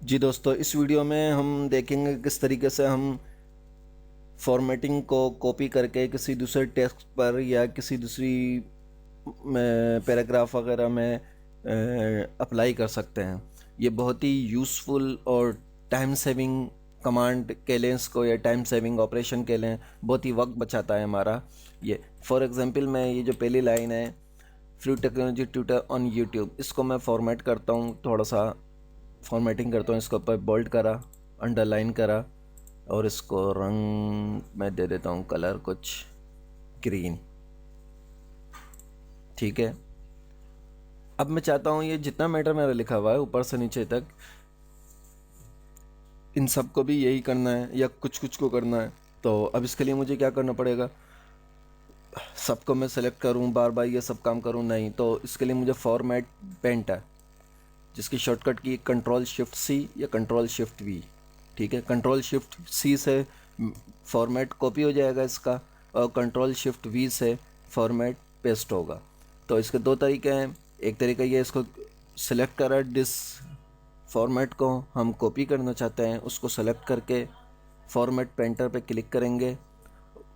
जी दोस्तों, इस वीडियो में हम देखेंगे किस तरीके से हम फॉर्मेटिंग को कॉपी करके किसी दूसरे टेक्स्ट पर या किसी दूसरी पैराग्राफ वगैरह में अप्लाई कर सकते हैं। ये बहुत ही यूज़फुल और टाइम सेविंग कमांड कह लें इसको, या टाइम सेविंग ऑपरेशन कह लें। बहुत ही वक्त बचाता है हमारा ये। फॉर एग्जांपल, मैं ये जो पहली लाइन है, flu technology tutor on YouTube, इसको मैं फॉर्मेट करता हूँ, थोड़ा सा फॉर्मेटिंग करता हूँ। इसको ऊपर बोल्ड करा, अंडरलाइन करा, और इसको रंग मैं दे देता हूँ कलर कुछ ग्रीन। ठीक है। अब मैं चाहता हूँ ये जितना मैटर मेरा लिखा हुआ है ऊपर से नीचे तक, इन सब को भी यही करना है या कुछ कुछ को करना है। तो अब इसके लिए मुझे क्या करना पड़ेगा? सबको मैं सेलेक्ट करूँ, बार बार ये सब काम करूँ? नहीं। तो इसके लिए मुझे फॉर्मेट पेंट है, जिसकी शॉर्टकट की कंट्रोल शिफ्ट सी या कंट्रोल शिफ्ट वी। ठीक है। कंट्रोल शिफ्ट सी से फॉर्मेट कॉपी हो जाएगा इसका, और कंट्रोल शिफ्ट वी से फॉर्मेट पेस्ट होगा। तो इसके दो तरीके हैं। एक तरीका ये, इसको सिलेक्ट करा, डिस फॉर्मेट को हम कॉपी करना चाहते हैं, उसको सेलेक्ट करके फॉर्मेट पेंटर पे क्लिक करेंगे।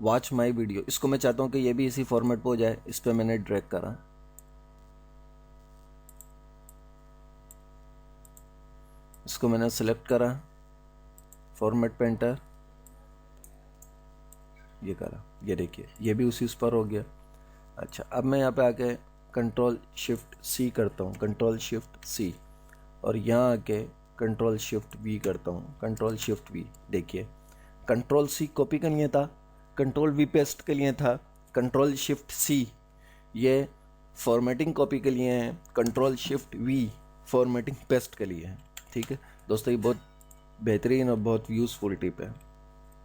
वॉच माय वीडियो, इसको मैं चाहता हूँ कि ये भी इसी फॉर्मेट पे हो जाए। इस पर मैंने ड्रैग करा, इसको मैंने सेलेक्ट करा, फॉर्मेट पेंटर, ये करा, ये देखिए ये भी उसी उस पर हो गया। अच्छा, अब मैं यहाँ पे आके कंट्रोल शिफ्ट सी करता हूँ, कंट्रोल शिफ्ट सी, और यहाँ आके कंट्रोल शिफ्ट वी करता हूँ, कंट्रोल शिफ्ट वी। देखिए, कंट्रोल सी कॉपी के लिए था, कंट्रोल वी पेस्ट के लिए था, कंट्रोल शिफ्ट सी ये फॉर्मेटिंग कॉपी के लिए है, control shift we formatting paste के लिए है। ठीक है दोस्तों, ये बहुत बेहतरीन और बहुत यूज़फुल टिप है।